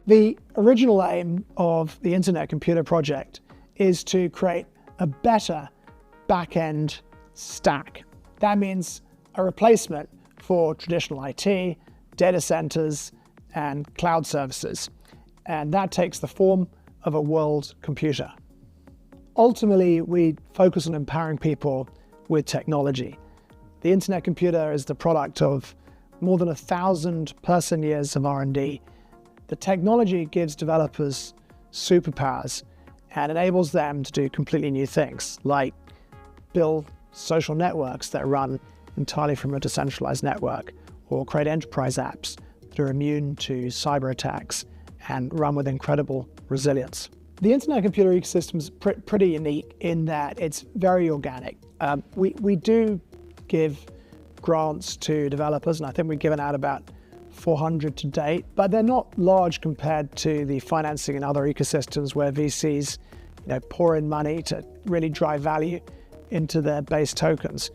The original aim of the Internet Computer Project is to create a better back-end stack. That means a replacement for traditional IT, data centers, and cloud services. And that takes the form of a world computer. Ultimately, we focus on empowering people with technology. The Internet Computer is the product of more than 1,000 person-years of R&D. The technology gives developers superpowers and enables them to do completely new things, like build social networks that run entirely from a decentralized network, or create enterprise apps that are immune to cyber attacks and run with incredible resilience. The Internet Computer ecosystem is pretty unique in that it's very organic. We do give grants to developers, and I think we've given out about 400 to date, but they're not large compared to the financing in other ecosystems where VCs pour in money to really drive value into their base tokens.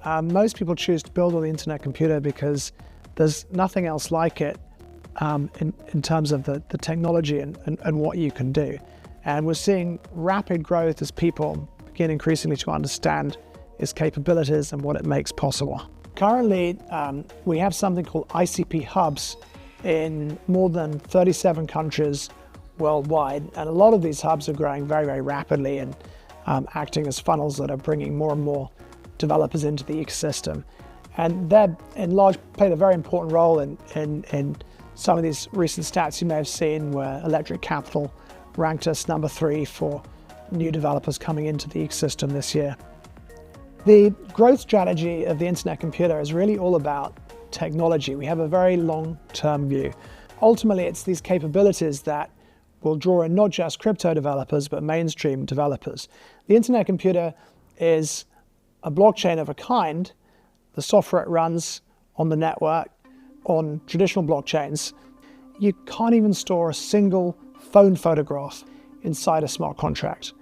Most people choose to build on the Internet Computer because there's nothing else like it in terms of the technology and what you can do. And we're seeing rapid growth as people begin increasingly to understand its capabilities and what it makes possible. Currently, we have something called ICP Hubs in more than 37 countries worldwide. And a lot of these hubs are growing very, very rapidly and acting as funnels that are bringing more and more developers into the ecosystem. And they're in large played a very important role in some of these recent stats you may have seen, where Electric Capital ranked us number 3 for new developers coming into the ecosystem this year. The growth strategy of the Internet Computer is really all about technology. We have a very long-term view. Ultimately, it's these capabilities that will draw in not just crypto developers, but mainstream developers. The Internet Computer is a blockchain of a kind. The software it runs on the network, on traditional blockchains, you can't even store a single phone photograph inside a smart contract.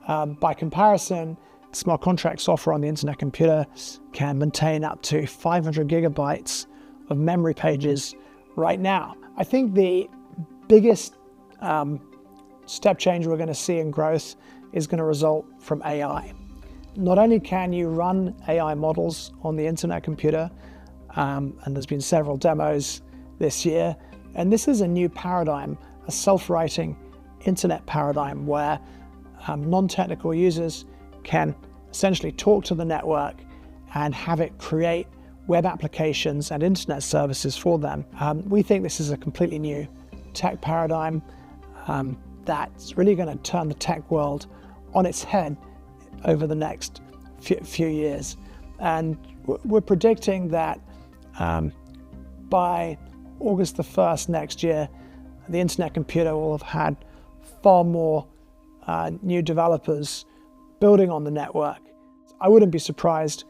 By comparison, smart contract software on the Internet Computer can maintain up to 500 gigabytes of memory pages right now. I think the biggest step change we're going to see in growth is going to result from AI. Not only can you run AI models on the Internet Computer, and there's been several demos this year, and this is a new paradigm, a self-writing internet paradigm where non-technical users can essentially talk to the network and have it create web applications and internet services for them. We think this is a completely new tech paradigm that's really going to turn the tech world on its head over the next few years. And we're predicting that by August the 1st next year, the Internet Computer will have had far more new developers building on the network. I wouldn't be surprised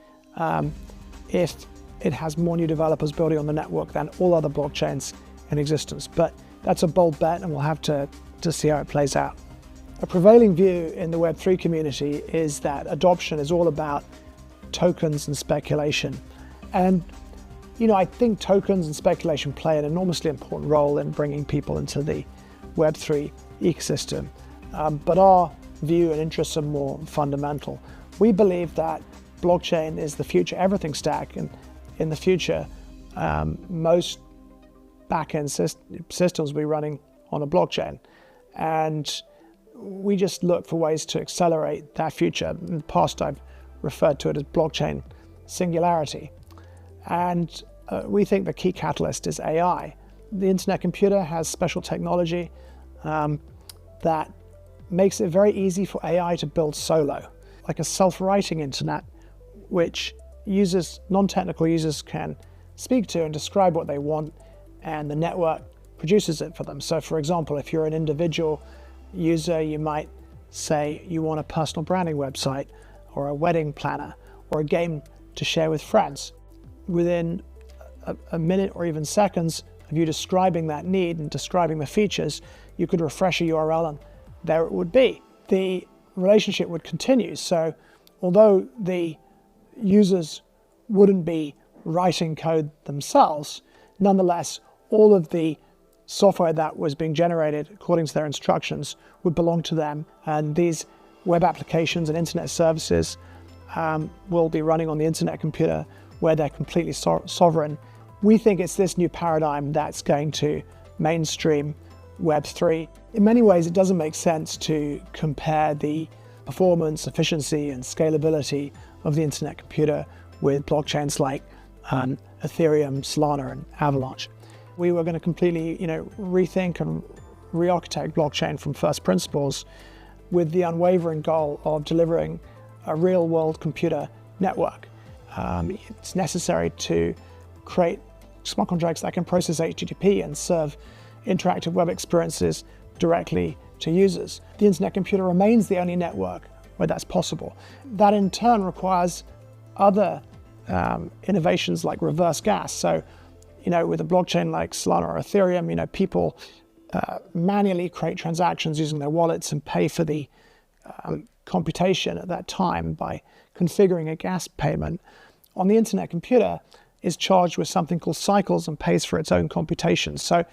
if it has more new developers building on the network than all other blockchains in existence. But that's a bold bet, and we'll have to see how it plays out. A prevailing view in the Web3 community is that adoption is all about tokens and speculation. And I think tokens and speculation play an enormously important role in bringing people into the Web3 ecosystem. But our view and interests are more fundamental. We believe that blockchain is the future everything stack, and in the future, most back-end systems will be running on a blockchain. And we just look for ways to accelerate that future. In the past, I've referred to it as blockchain singularity. And we think the key catalyst is AI. The Internet Computer has special technology that makes it very easy for AI to build solo, like a self-writing internet, which non-technical users can speak to and describe what they want, and the network produces it for them. So for example, if you're an individual user, you might say you want a personal branding website, or a wedding planner, or a game to share with friends. Within a minute or even seconds of you describing that need and describing the features, you could refresh a URL and there it would be. The relationship would continue. So although the users wouldn't be writing code themselves, nonetheless, all of the software that was being generated according to their instructions would belong to them, and these web applications and internet services will be running on the internet computer where they're completely sovereign. We think it's this new paradigm that's going to mainstream Web3. In many ways, it doesn't make sense to compare the performance, efficiency, and scalability of the internet computer with blockchains like Ethereum, Solana, and Avalanche. We were going to completely, rethink and re-architect blockchain from first principles with the unwavering goal of delivering a real-world computer network. It's necessary to create smart contracts that can process HTTP and serve interactive web experiences directly to users. The internet computer remains the only network where that's possible. That in turn requires other innovations like reverse gas. So, with a blockchain like Solana or Ethereum, people manually create transactions using their wallets and pay for the computation at that time by configuring a gas payment. On the internet computer is charged with something called cycles and pays for its own computation. So,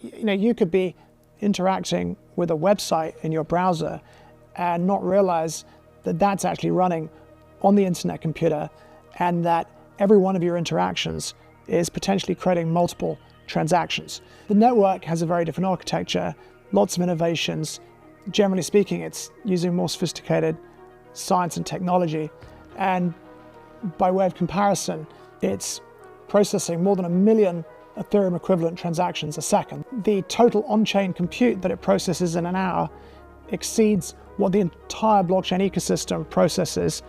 you could be interacting with a website in your browser and not realize that that's actually running on the internet computer, and that every one of your interactions is potentially creating multiple transactions. The network has a very different architecture, lots of innovations. Generally speaking, it's using more sophisticated science and technology, and by way of comparison, it's processing more than 1 million Ethereum equivalent transactions a second. The total on-chain compute that it processes in an hour exceeds what the entire blockchain ecosystem processes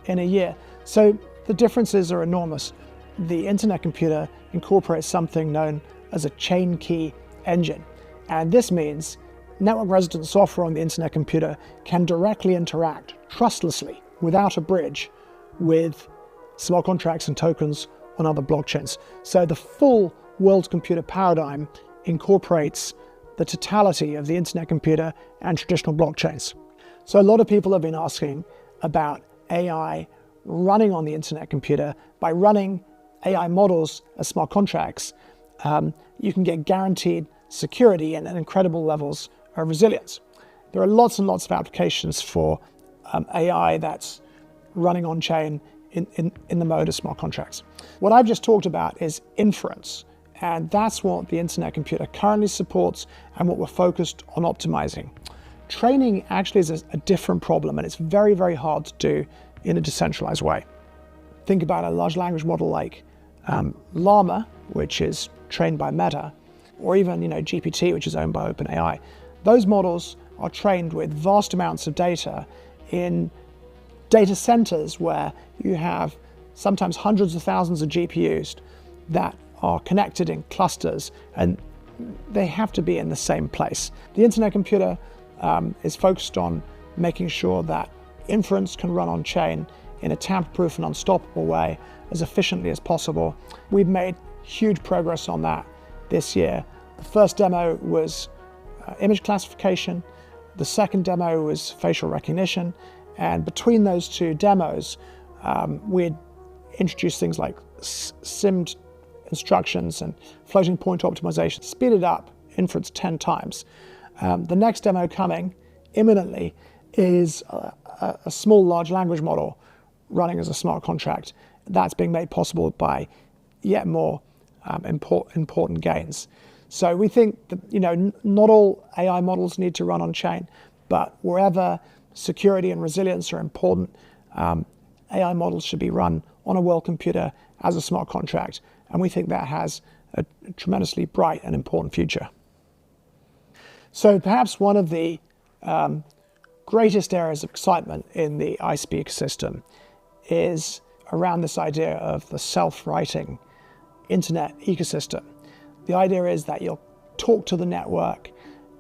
in a year. So the differences are enormous. The internet computer incorporates something known as a chain key engine. And this means network resident software on the internet computer can directly interact trustlessly, without a bridge, with smart contracts and tokens on other blockchains. So the full world computer paradigm incorporates the totality of the internet computer and traditional blockchains. So a lot of people have been asking about AI running on the internet computer. By running AI models as smart contracts, you can get guaranteed security and incredible levels of resilience. There are lots and lots of applications for AI that's running on chain in the mode of smart contracts. What I've just talked about is inference, and that's what the internet computer currently supports and what we're focused on optimizing. Training actually is a different problem, and it's very, very hard to do in a decentralized way. Think about a large language model like Llama, which is trained by Meta, or even GPT, which is owned by OpenAI. Those models are trained with vast amounts of data in data centers where you have sometimes hundreds of thousands of GPUs that are connected in clusters, and they have to be in the same place. The internet computer is focused on making sure that inference can run on chain in a tamper-proof and unstoppable way as efficiently as possible. We've made huge progress on that this year. The first demo was image classification. The second demo was facial recognition. And between those two demos, we introduced things like SIMD instructions and floating point optimization, speeded up inference 10 times. The next demo coming imminently is a small large language model running as a smart contract. That's being made possible by yet more important gains. So we think that not all AI models need to run on chain, but wherever security and resilience are important, AI models should be run on a world computer as a smart contract, and we think that has a tremendously bright and important future. So perhaps one of the greatest areas of excitement in the ICP ecosystem is around this idea of the self-writing internet ecosystem. The idea is that you'll talk to the network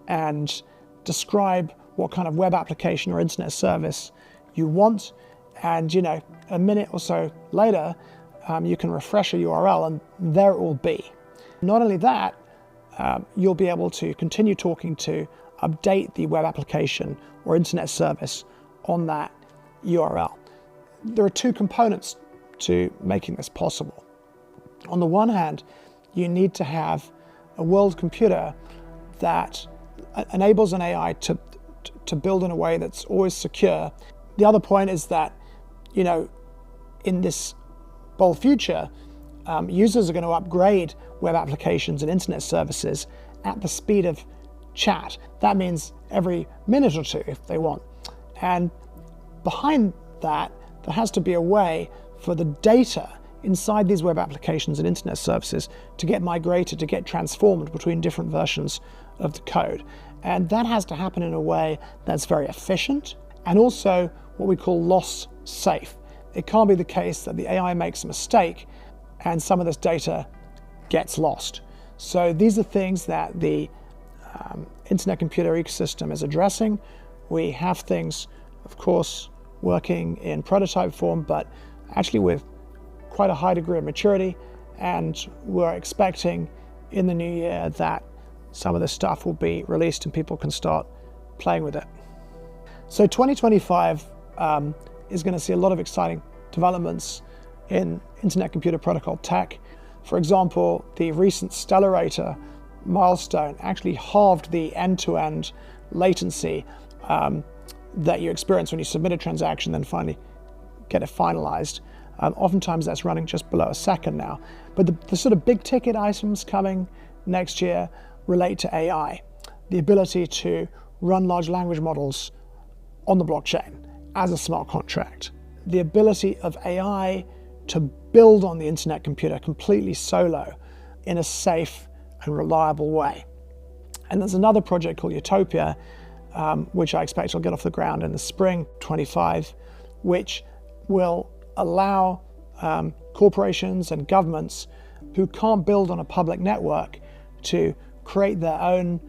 and describe what kind of web application or internet service you want, and a minute or so later you can refresh a URL and there it will be. Not only that, you'll be able to continue talking to update the web application or internet service on that URL. There are two components to making this possible. On the one hand, you need to have a world computer that enables an AI to build in a way that's always secure. The other point is that, in this bold future, users are going to upgrade web applications and internet services at the speed of chat. That means every minute or two if they want. And behind that, there has to be a way for the data inside these web applications and internet services to get migrated, to get transformed between different versions of the code. And that has to happen in a way that's very efficient and also what we call loss safe. It can't be the case that the AI makes a mistake and some of this data gets lost. So these are things that the internet computer ecosystem is addressing. We have things, of course, working in prototype form, but actually with quite a high degree of maturity, and we're expecting in the new year that some of this stuff will be released and people can start playing with it. So 2025 is going to see a lot of exciting developments in Internet Computer Protocol tech. For example, the recent Stellarator milestone actually halved the end-to-end latency that you experience when you submit a transaction, then finally get it finalized. Oftentimes that's running just below a second now. But the sort of big ticket items coming next year relate to AI, the ability to run large language models on the blockchain as a smart contract, the ability of AI to build on the internet computer completely solo in a safe and reliable way. And there's another project called Utopia, which I expect will get off the ground in the spring 25, which will allow corporations and governments who can't build on a public network to create their own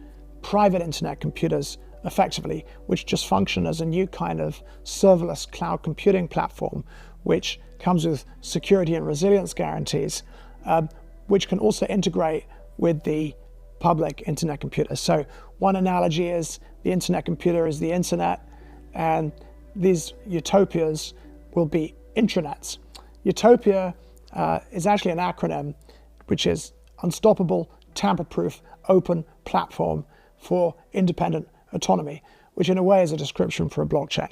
private internet computers effectively, which just function as a new kind of serverless cloud computing platform, which comes with security and resilience guarantees, which can also integrate with the public internet computer. So one analogy is the internet computer is the internet, and these utopias will be intranets. Utopia is actually an acronym, which is Unstoppable, Tamper-Proof, Open Platform for Independent Autonomy, which in a way is a description for a blockchain.